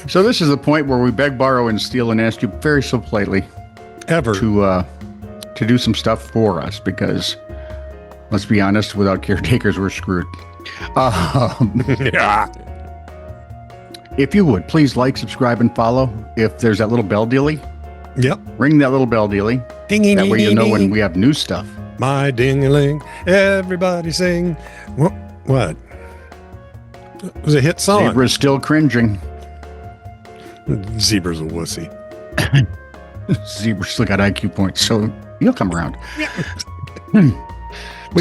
So this is the point where we beg, borrow, and steal and ask you very so politely to do some stuff for us, because let's be honest, without caretakers, we're screwed. Yeah. If you would, please like, subscribe, and follow. If there's that little bell dealy, Yep. ring that little bell dealy. Ding, that ding, way you ding, know when ding. we have new stuff. My ding-a-ling, everybody sing. What? It was a hit song. Zebra's still cringing. Zebra's a wussy. Zebra's still got IQ points, so you'll come around. We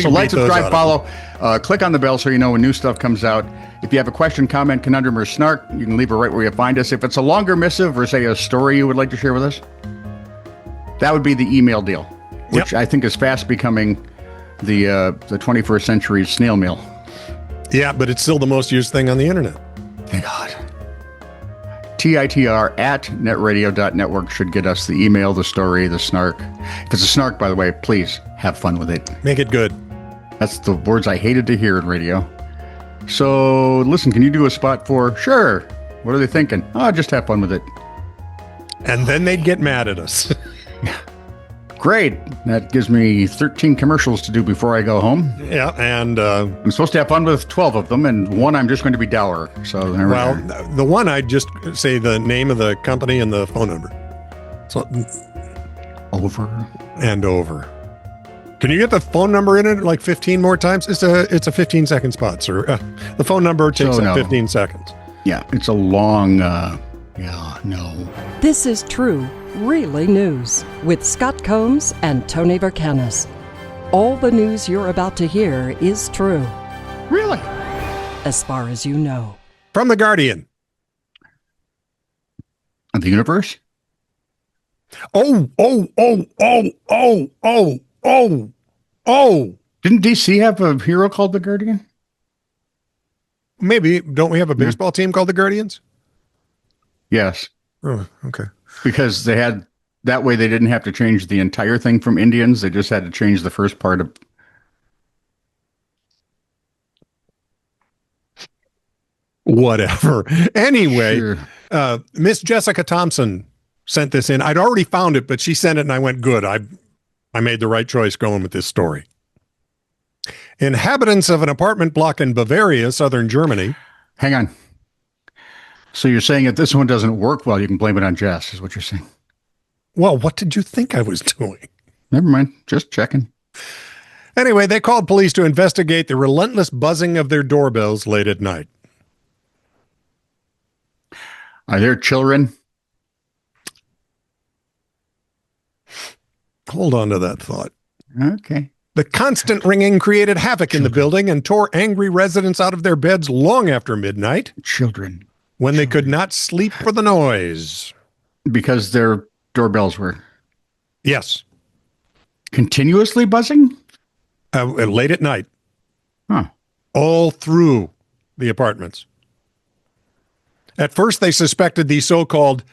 So can like, beat those subscribe, out of follow, click on the bell so you know when new stuff comes out. If you have a question, comment, conundrum, or snark, you can leave it right where you find us. If it's a longer missive or, say, a story you would like to share with us, that would be the email deal, which I think is fast becoming the 21st century snail mail. Yeah, but it's still the most used thing on the internet. Thank God. TITR@netradio.network should get us the email, the story, the snark. If it's a snark, by the way, please have fun with it. Make it good. That's the words I hated to hear in radio. So, listen, can you do a spot for, sure, what are they thinking? Oh, just have fun with it. And then they'd get mad at us. Great. That gives me 13 commercials to do before I go home. Yeah, and I'm supposed to have fun with 12 of them, and one I'm just going to be dour. So there we well, are. the one I'd just say the name of the company and the phone number. So Over. and over. Can you get the phone number in it like 15 more times? It's a 15-second spot, sir. The phone number takes So, no. 15 seconds. Yeah, it's a long, no. This is True, Really News with Scott Combs and Tony Verkinnes. All the news you're about to hear is true, Really? as far as you know. From The Guardian. Of the universe? Oh. Didn't DC have a hero called the Guardian? Maybe. Don't we have a baseball team called the Guardians? Yes. Oh, okay. Because they had, that way they didn't have to change the entire thing from Indians. They just had to change the first part of. Whatever. Anyway, Sure. Miss Jessica Thompson sent this in. I'd already found it, but she sent it and I went, good. I made the right choice going with this story. Inhabitants of an apartment block in Bavaria, southern Germany. Hang on. So you're saying if this one doesn't work well, you can blame it on Jess, is what you're saying? Well, what did you think I was doing? Never mind. Just checking. Anyway, they called police to investigate the relentless buzzing of their doorbells late at night. Are there children? Hold on to that thought. Okay. The constant ringing created havoc in the building and tore angry residents out of their beds long after midnight Children. when they could not sleep for the noise. Because their doorbells were Yes, continuously buzzing? late at night, Huh. all through the apartments. At first, they suspected the so-called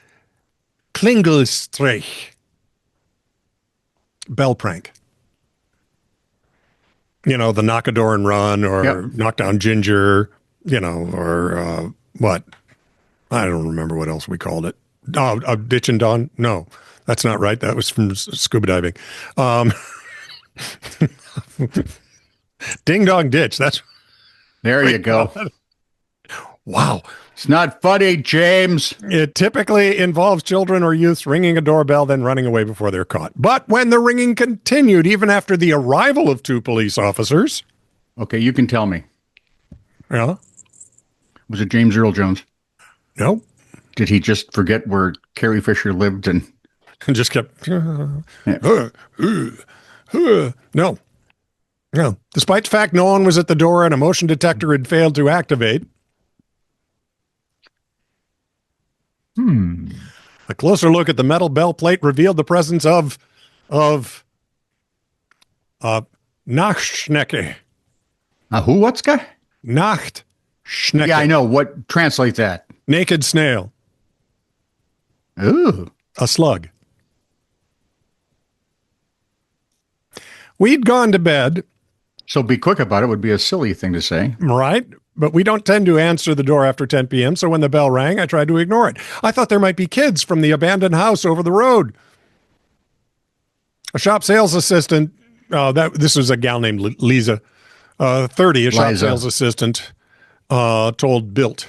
Klingelstreich bell prank. You know, the knock a door and run, or Yep. knock down Ginger, you know, or what? I don't remember what else we called it. Oh, Ditch and Dawn? No, that's not right. That was from scuba diving. Ding Dong Ditch. That's There you go. wow. It's not funny, James. It typically involves children or youths ringing a doorbell, then running away before they're caught. But when the ringing continued, even after the arrival of 2 police officers. Okay, you can tell me. Yeah. Was it James Earl Jones? No. Did he just forget where Carrie Fisher lived and And just kept. No. No. Despite the fact no one was at the door and a motion detector had failed to activate. A closer look at the metal bell plate revealed the presence of Nachtschnecke. who? What's guy? Nachtschnecke. Yeah, I know. What? Translate that. Naked snail. Ooh. A slug. We'd gone to bed, So be quick about it would be a silly thing to say. right? but we don't tend to answer the door after 10 p.m., so when the bell rang, I tried to ignore it. I thought there might be kids from the abandoned house over the road. A shop sales assistant, this was a gal named Lisa, 30, a shop sales assistant, told Bilt.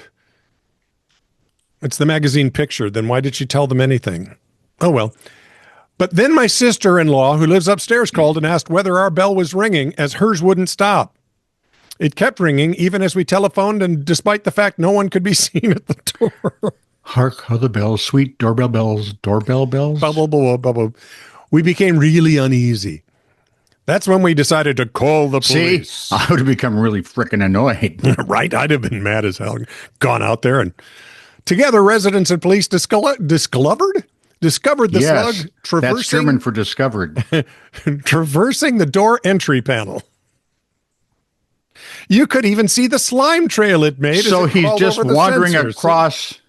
It's the magazine picture. Then why did she tell them anything? Oh, well. But then my sister-in-law, who lives upstairs, called and asked whether our bell was ringing, as hers wouldn't stop. It kept ringing even as we telephoned, and despite the fact no one could be seen at the door. Hark, how the bells, sweet doorbell bells, doorbell bells. Bubble, bubble, bubble. We became really uneasy. That's when we decided to call the police. See, I would have become really frickin' annoyed. Right? I'd have been mad as hell. Gone out there, and together residents and police discovered the slug traversing. That's German for discovered. Traversing the door entry panel. You could even see the slime trail it made. So he's just wandering across.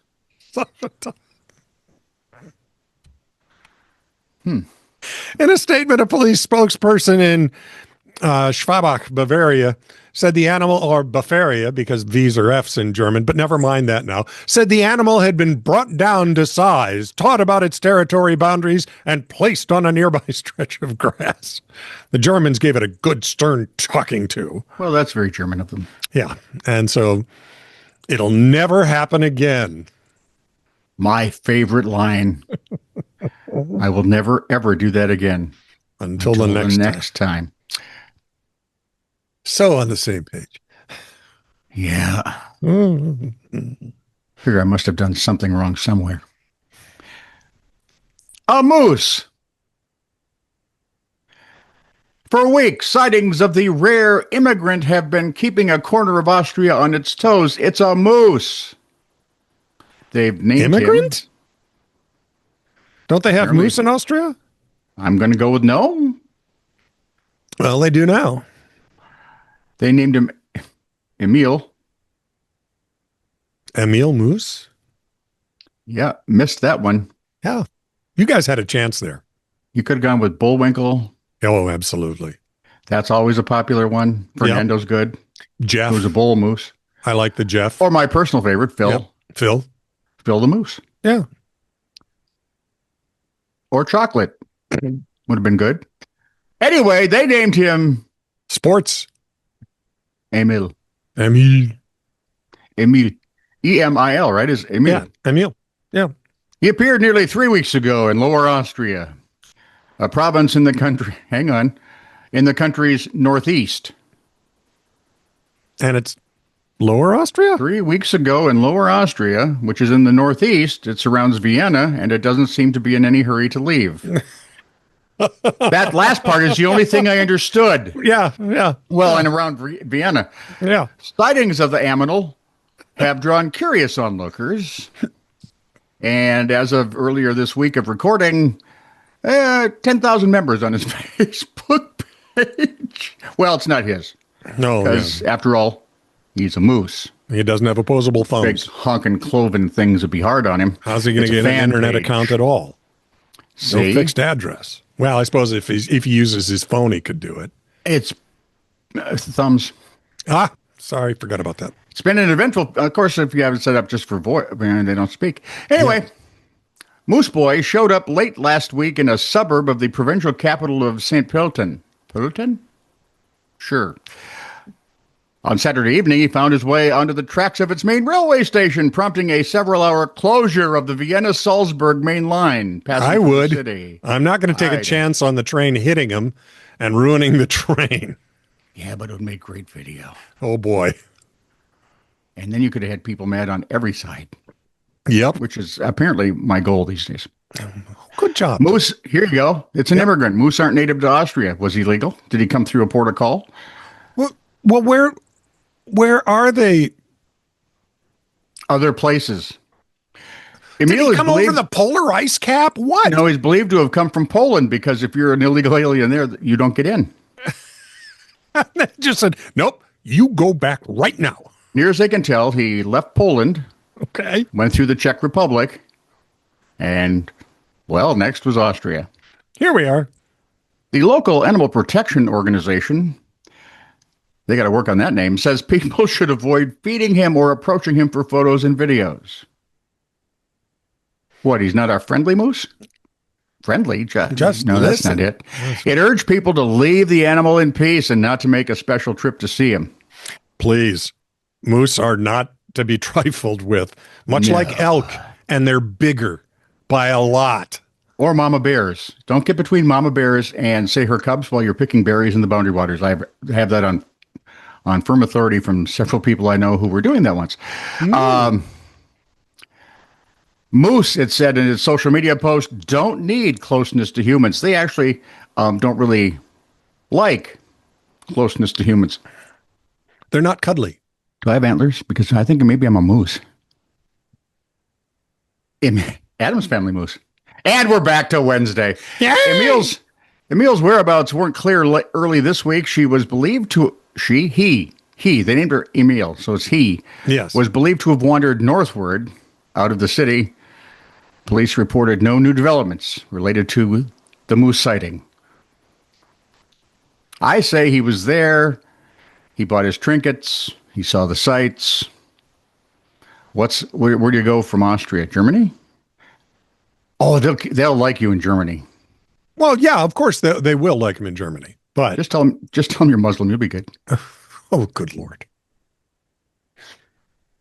In a statement, a police spokesperson in Schwabach, Bavaria, said the animal, or Bavaria, because V's are F's in German, but never mind that now, said the animal had been brought down to size, taught about its territory boundaries, and placed on a nearby stretch of grass. The Germans gave it a good stern talking to. Well, that's very German of them. Yeah, and so it'll never happen again. My favorite line. I will never, ever do that again. Until the next time. So on the same page. Yeah. Figure I must have done something wrong somewhere. A moose. For weeks, sightings of the rare immigrant have been keeping a corner of Austria on its toes. It's a moose. They've named immigrant? him. Don't they have moose in Austria? I'm going to go with no. Well, they do now. They named him Emil. Emil Moose? Yeah, missed that one. Yeah. You guys had a chance there. You could have gone with Bullwinkle. Oh, absolutely. That's always a popular one. Fernando's good. Jeff. Who's a bull moose. I like the Jeff. Or my personal favorite, Phil. Yep. Phil. Phil the Moose. Yeah. Or Chocolate. Would have been good. Anyway, they named him Sports. Emil. Emil. E-M-I-L, right? Is Emil. Yeah, Emil. Yeah. He appeared nearly 3 weeks ago in Lower Austria, a province in the country, in the country's northeast. And it's Lower Austria? 3 weeks ago in Lower Austria, which is in the northeast. It surrounds Vienna, and it doesn't seem to be in any hurry to leave. That last part is the only thing I understood. Yeah, yeah. Well, and around Vienna. Yeah. Sightings of the animal have drawn curious onlookers. And as of earlier this week of recording, 10,000 members on his Facebook page. Well, it's not his. No. Because after all, he's a moose. He doesn't have opposable thumbs. Big honking cloven things would be hard on him. How's he going to get an internet account at all? See? No fixed address. Well, I suppose if he uses his phone, he could do it. It's thumbs. Ah, sorry, forgot about that. It's been an eventful, of course, if you have it set up just for voice, they don't speak. Anyway, Moose Boy showed up late last week in a suburb of the provincial capital of St. Pölten. Pölten? Sure. On Saturday evening, he found his way onto the tracks of its main railway station, prompting a several-hour closure of the Vienna-Salzburg main line. I would. City. I'm not going to take a chance on the train hitting him and ruining the train. Yeah, but it would make great video. Oh, boy. And then you could have had people mad on every side. Yep. Which is apparently my goal these days. Good job. Moose, here you go. It's an immigrant. Moose aren't native to Austria. Was he legal? Did he come through a port of call? Well, where are they? Other places. Did he come over the polar ice cap? What? No, he's believed to have come from Poland because if you're an illegal alien there, you don't get in. They just said, nope, you go back right now. Near as they can tell, he left Poland. Okay. Went through the Czech Republic. And, well, next was Austria. Here we are. The local animal protection organization, They got to work on that name. Says people should avoid feeding him or approaching him for photos and videos. What, he's not our friendly moose? Friendly? Just no, that's listen. not it. It urged people to leave the animal in peace and not to make a special trip to see him. Please. Moose are not to be trifled with, much like elk, and they're bigger by a lot. Or mama bears. Don't get between mama bears and, say, her cubs while you're picking berries in the boundary waters. I have that on firm authority from several people I know who were doing that once. Moose, it said in its social media post, don't need closeness to humans. They actually don't really like closeness to humans. They're not cuddly. Do I have antlers? Because I think maybe I'm a moose. Adam's family moose. And we're back to Wednesday. Yay! Emil's whereabouts weren't clear early this week. She was believed to, he, they named her Emil, so it's he. Yes. Was believed to have wandered northward out of the city. Police reported no new developments related to the moose sighting. I say he was there. He bought his trinkets. He saw the sights. Where do you go from Austria? Germany? Oh, they'll like you in Germany. Well, yeah, of course they will like him in Germany. But just tell them you're Muslim. You'll be good. Oh, good Lord.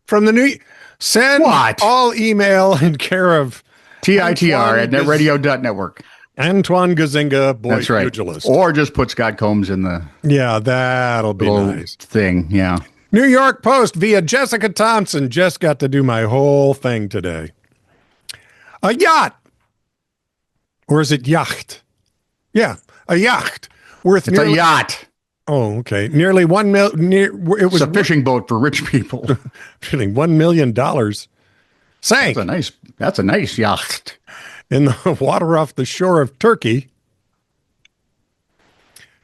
From the send what? All email in care of TITR at netradio.network. Antoine Gazinga, boy That's right. pugilist. Or just put Scott Combs in the that'll be nice thing. Yeah. New York Post via Jessica Thompson. Jess got to do my whole thing today. A yacht. Or is it yacht? Yeah, a yacht. It's a yacht. Oh, okay. Nearly $1 million. It was a fishing boat for rich people. $1 million. Sank. That's a nice yacht. In the water off the shore of Turkey,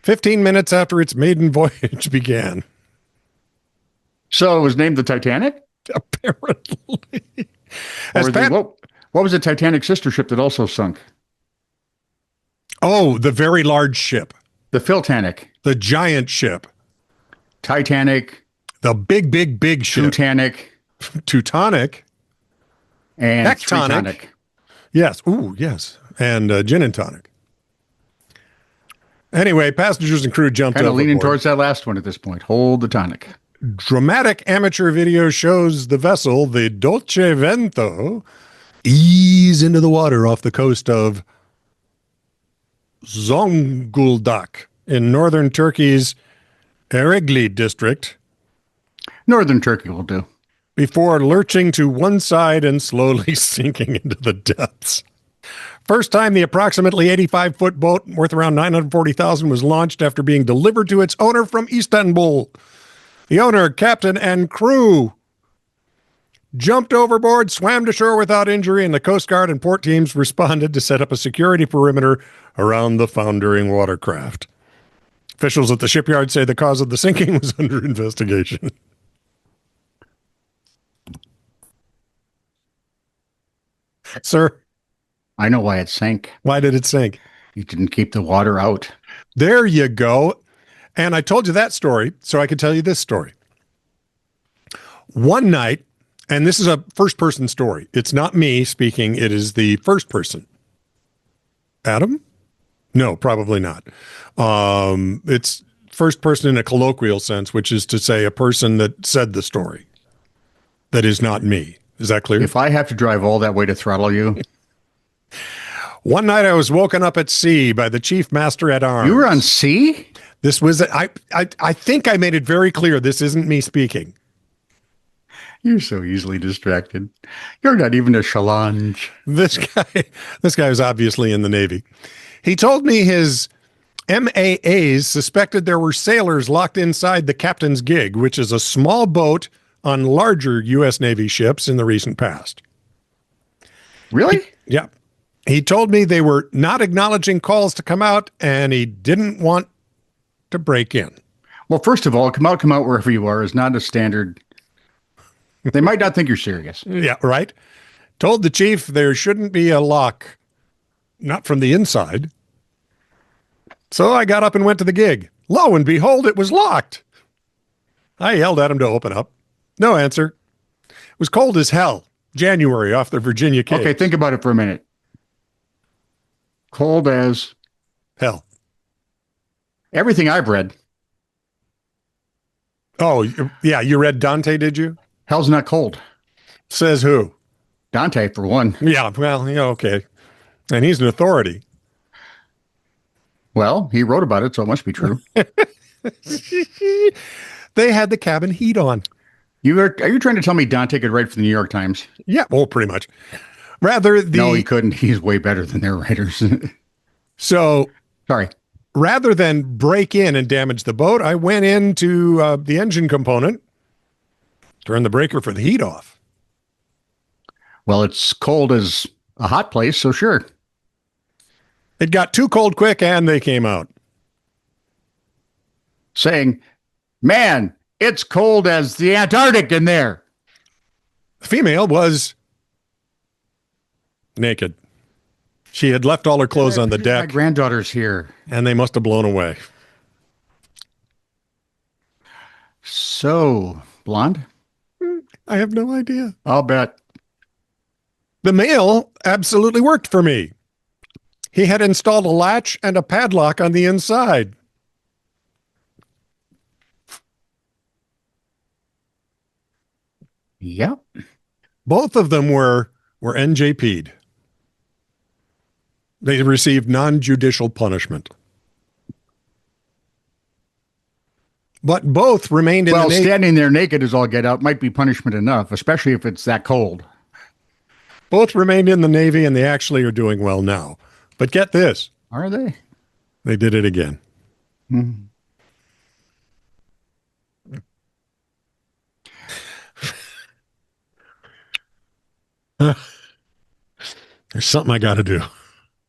15 minutes after its maiden voyage began. So it was named the Titanic? Apparently. What was the Titanic sister ship that also sunk? Oh, the very large ship. The Philtanic. The giant ship. Titanic. The big ship. Teutonic. And Tectonic. Yes. Ooh, yes. And gin and tonic. Anyway, passengers and crew jumped kind of overboard. Leaning towards that last one at this point. Hold the tonic. Dramatic amateur video shows the vessel, the Dolce Vento, ease into the water off the coast of Zonguldak in northern Turkey's Eregli district. Northern Turkey will do. Before lurching to one side and slowly sinking into the depths. First time the approximately 85-foot boat worth around $940,000 was launched after being delivered to its owner from Istanbul. The owner, captain, and crew jumped overboard, swam to shore without injury, and the Coast Guard and port teams responded to set up a security perimeter around the foundering watercraft. Officials at the shipyard say the cause of the sinking was under investigation. Sir? I know why it sank. Why did it sink? You didn't keep the water out. There you go. And I told you that story, so I can tell you this story. One night, and this is a first-person story. It's not me speaking. It is the first person. Adam? No, probably not. It's first person in a colloquial sense, which is to say a person that said the story. That is not me. Is that clear? If I have to drive all that way to throttle you. One night I was woken up at sea by the chief master at arms. You were on sea? This was, I think I made it very clear this isn't me speaking. You're so easily distracted. You're not even a challenge. This guy was obviously in the Navy. He told me his MAAs suspected there were sailors locked inside the captain's gig, which is a small boat on larger U.S. Navy ships in the recent past. Really? Yeah. He told me they were not acknowledging calls to come out, and he didn't want to break in. Well, first of all, come out wherever you are is not a standard. They might not think you're serious. Yeah, right. Told the chief there shouldn't be a lock, not from the inside. So I got up and went to the gig. Lo and behold, it was locked. I yelled at him to open up. No answer. It was cold as hell. January off the Virginia Cape. Okay, think about it for a minute. Cold as hell. Everything I've read. Oh, yeah. You read Dante, did you? Hell's not cold. Says who? Dante, for one. Yeah, well, yeah, okay. And he's an authority. Well, he wrote about it, so it must be true. They had the cabin heat on. Are you trying to tell me Dante could write for the New York Times? Yeah, well, pretty much. No, he couldn't. He's way better than their writers. So, sorry. Rather than break in and damage the boat, I went into the engine component, turned the breaker for the heat off. Well, it's cold as a hot place, so sure. It got too cold quick, and they came out. Saying, man, it's cold as the Antarctic in there. The female was naked. She had left all her clothes on the deck. My granddaughter's here. And they must have blown away. So, blonde? I have no idea. I'll bet. The male absolutely worked for me. He had installed a latch and a padlock on the inside. Yep. Both of them were NJP'd. They received non-judicial punishment. But both remained in the Navy. Well, standing there naked as all get out might be punishment enough, especially if it's that cold. Both remained in the Navy, and they actually are doing well now. But get this. Are they? They did it again. Mm-hmm. There's something I got to do.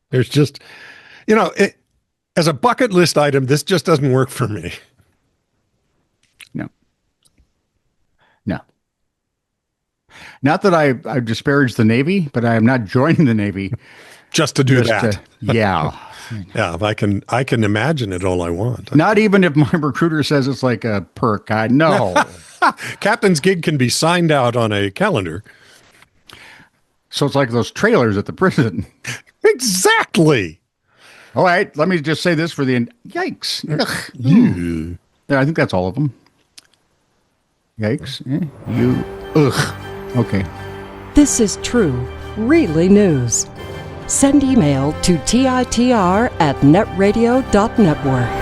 There's just, as a bucket list item, this just doesn't work for me. No. Not that I've disparaged the Navy, but I am not joining the Navy. Just to do that. Yeah. Yeah, I can imagine it all I want. Not even if my recruiter says it's like a perk. No. Captain's gig can be signed out on a calendar. So it's like those trailers at the prison. Exactly. All right, let me just say this for the end. Yikes. Yeah, I think that's all of them. Yikes. Ugh. Okay. This is true, really news. Send email to TITR@netradio.network.